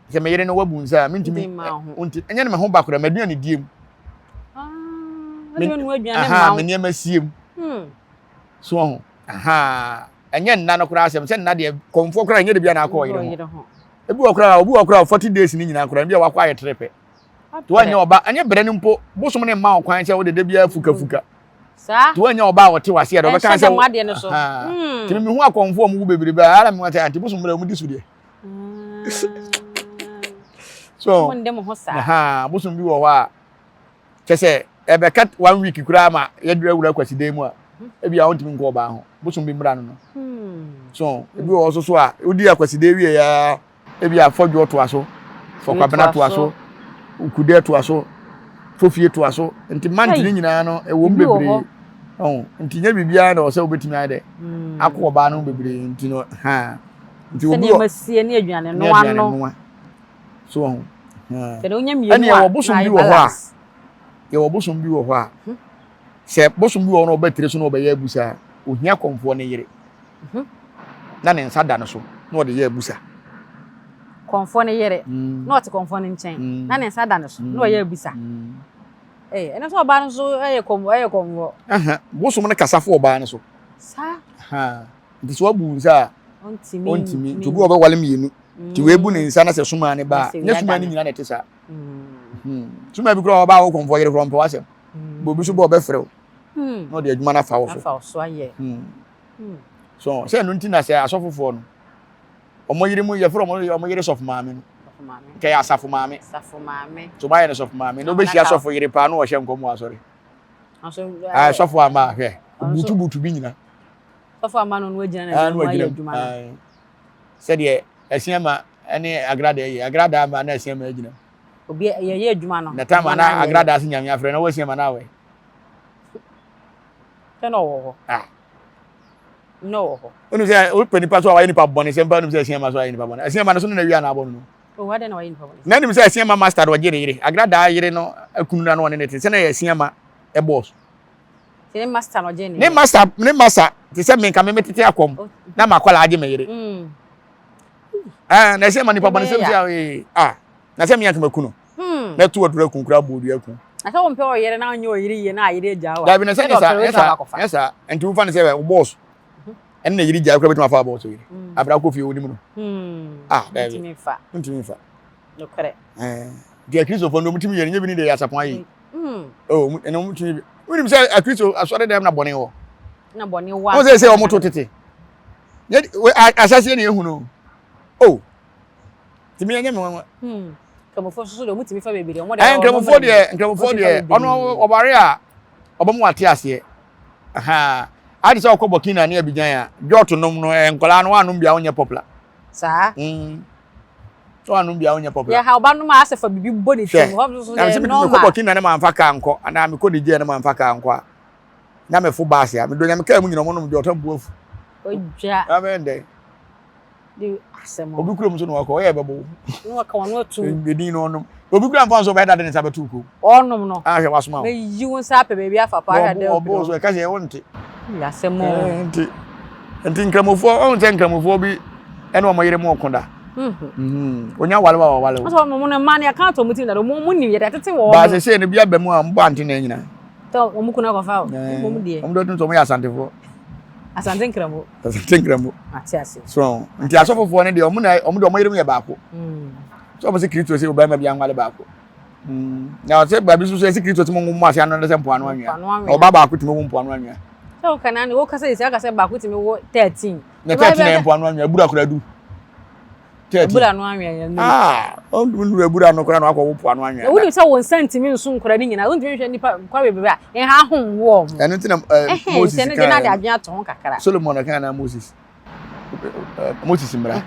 se me yere no wo bunsa mintimi unti enye ne me ho bakora madua ne diem me no aduane ma me ne masiem so ho enye nna no kura asem se nna de konfo kura enye de bia na akọ yere ho ebi wo kura 40 days ni nyina kura bia wakwa ye trepe to anya oba anya bere ni mpo bosom ne ma okwan che wo de bia fuka sa to anya oba wo te wase do be kan se wo de ne so timi mi hu akonfo mu bebrebe ara mi wata anti bosom bere mu di so de so mo ndem ho sa bosom bi wo wa che se e be kat 1 week kura ma ye dura wura kwasi dem a e bia won timi nko oba ho bosom bi mra no so e bi wo so a odi akwasi de wie ya e bia fodwo to aso fokwabena to aso ukude to aso fofie to aso nti mantini nyina no e wo mbebre nti nya bibia na o se obetimi ade akọ ba no bebre nti no nti wo bi masie ne aduane no ano so ke no nya mienu ani e wo bosom bi wo ho a ye wo bosom bi wo ho a se bosom bi wo no obetre so no obeya abusa ohia konfo ne yire na ne nsa da no so na ode ye abusa konfo ne yere not konfo ne nchen na ne sada no so no ya abusa ene so ba no so konfo bosom ne kasafo oba ne so sa nti so abunsa ontimi to bi oba wale mienu ti we bu ne nsa na se suma ne ba ne suma ne nyina na tesa suma bi kro oba wo konfo yere from pawase bo bi so bo be frɛ no de adwuma na fa wo so aye so se no ntina se asofofo no omo yire mu ye fro omo yire sof maame no ke ya safo maame so ba ye sof maame no be hia sofo yire pa no wo hye nkomo asori sofo ama hwe butu bi nyina sofo ama no agina na no aye adwuma se de asiama ene agrada ama na asiama agina obi ye adwuma no na tama na agrada as nyame afre na wo asiama na we no wo no onu se o pe nipa so wa nipa boni se mpa onu se asiama so wa nipa boni asiama no so na wi ana abonu no o wa de na wa nipa boni na nim se asiama master wa yire agrada yire no akunu na no ne te se na asiama e boss se master no je ne master te se me nka me metete akom na makwala age me yire na asiama nipa boni se na se me yanka makunu na tu odura kunkura bodu akun aka wo mpe o yire na onye o yire ye na yire ja wa da bi na se esa enti wo fa ne se we boss enne yiri ja akura betima fa ba so yiri abra ko fi woni mu no da bi ntimi fa no kare de Christopher no mutimi yiri nyebi ni de Sapong'S ayi eno mutimi woni mi se akristo asore dem na bone wo o se o moto tete ye asase ne ehu no timi nya me wanwa kramofo so de mutimi fa bebere o mo de kramofo de ono obare a obamu ate ase adi so ko Burkina ne Abidjan a joto nom no enkola no anum bia onye popular Sa. So anu bia onya popular. Ya ha oba no ma asefa bibi boni tim. Ho so ya no ma. Ko kina na ma mfa ka anko ana me ko de je na ma mfa ka anko a. Na me fo baase a me do nya me ka mu nyina mo no de otambu afu. Oja. Amende. Di asemo. Obi kuro mu so no ko ye bebo. No ka wono tu. Bedin no no. Obi kuro amfa so be da de nsa betu ko. Onom no. Ah hwe wasoma. Me yi won sa pe baby afa pa ha de. Obo so ka je wonte. Ya asemo. Enti nkramofo on te nkramofo bi ene o moyere mo okonda. Onya wale wa wale. So mo no man ya kan to muti na mo ni ye tete wo. Ba se ne bia ba mu a mbo ante na nyina. To mo ku na ko fa o. Mo mu die. Mo do tun so mo ya asantefo. Asante nkramo. Asante nkramo. Ati ase. So, nti asofofo ne de omo de omoyere mu ye baako. So mo se Kristo se oba ma bia nwale baako. Na se ba bi so se Kristo se mo mu ase anu se mpo anu anwa. Oba baako ti mo mpo anu anwa. So kana ni wo kasa isi aka se baako ti me wo 13. Na 13 mpo anu anwa bura kura du. Bura anu anwa ya ni. On du bura anu kura no akọ wo po anu anwa. Wo ni se won sentimi nso nkura ni nyina. Wo ntimi hwe nipa kwa bebe a en ha hon wo. Enu ti na Moses. Se ne de na de adwen ato kakara. Solomon kan na Moses. Moses mbra.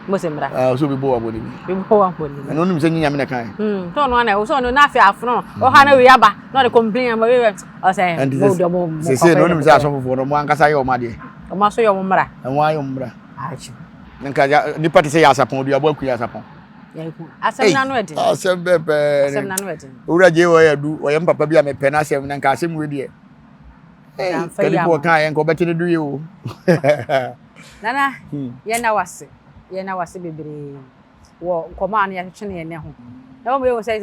Moses mbra. So bibo wa bodi. Bibo wa bodi. Enu nim se nyinya me na kan. So no na so no na afi afno. O ha na we aba. No de complain am we. O say mo do mo. Se no nim se asofofo no mo ankasa ye o ma de. O ma so ye o mbra. En wa ye mbra. Achi. Nka ni pati se ya sapon du abo aku ya sapon. Asem na no edi. Asem bebe. Asem na no edi. Ura je wo ya du, wo ye mpapa bi a me pe na asem na nka asem we die. Kali ko kan ye nko beti ne du ye o. Nana, ye na wase bebre. Wo nkoma an ya twene ye ne ho. Na wo me wo say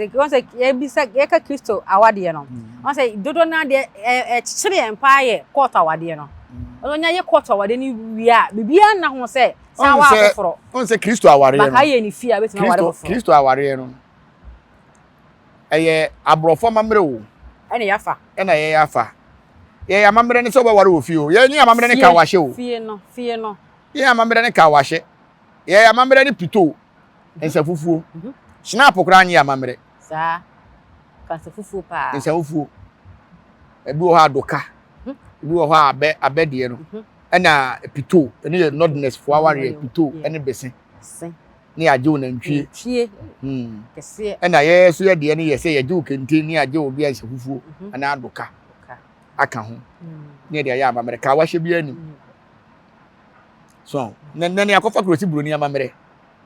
ye bisa ye ka Kristo awade ye no. Won say dodo na de chichire empa ye court awade ye no. Onya ye court awade ni wia bibia na ho say sa wa afoforo. On say Kristo aware ye no. Ba ka ye ni fia betima awade afoforo. Kristo aware ye no. Eye abrofo mamre wo. Ene yafa. Ena ye yafa. Ye amamre ne so ba ware wo fi o. Ye ni amamre ne ka wahye o. Fie no. Ye amamre ne ka wahye. Ye amamre ne pito. Ensa fufuo. Snap kura anya amamre. Sa. Kansa fufuo pa. Ensa fufuo. Ebi wo ha doka. Ebi wo ha abedie no. Ena pito. Ene ye nordness fo aware pito ene bese. Sen. Ni aje wo nantwie. Twie. Kese. Ena ye so ye de ne ye se ye je wo kente ni aje wo bia ensa fufuo. Ana adoka. Aka ho. Ni de ya amamre ka wahye bia ni. So, nene akofa krosi broni amamre.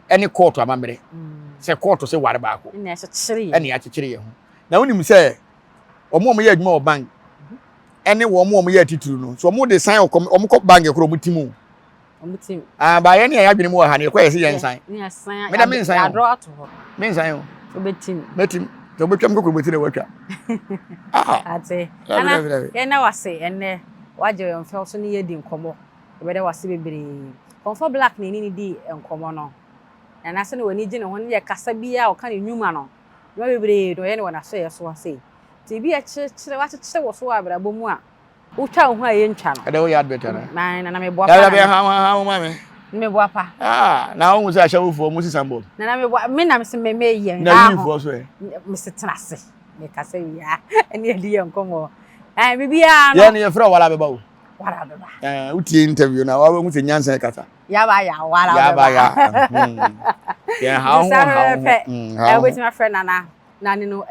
Ene court amamre. Se court se ware baako. Ene achechire. Ene achechire ye ho. Na wonim se omo ye adwuma o bank. Ene wo omo ye atituru no. So omo de sign omo ko bank e kro omo timu. Omo timu. Ba ye ne ya adwene mu ha ne ko ye se ye nsan. Ne sign. Me da me nsan. Adro ato ho. Me nsan o. Obetim. Metim. To betwam ko beti ne watwa. Ate. Ana ye na wase ene waje yo mfe so ne ye di nkomo. Ebede wase bebre. Konfo black na ni di nkomo no. Na na se ne wani gine ho ne ye kasa bia o kan enwuma no. No bebre do ye ne wana so ye so wase. Ti bia chire wa chire wo so abra bomu a. Wo twa ho a ye ntwa no. Ade wo ya better na. Na me boa pa. Ya be ha ma me. Me boa pa. Na wo se ahya wo fo mo si sambo. Na me boa me na me se me ye. Na yi fo so e. Me se trase. Me kasa wi a. Ene di ye nkomo. Bibia no. Ye ne ye fra wala be ba wo. Wara beba. Utie interview na wa mu se nyansa kata. Ya ba ya wara beba. Ya ba ya. Ya ha ho. Ha ho. Wetin my friend nana. Nani no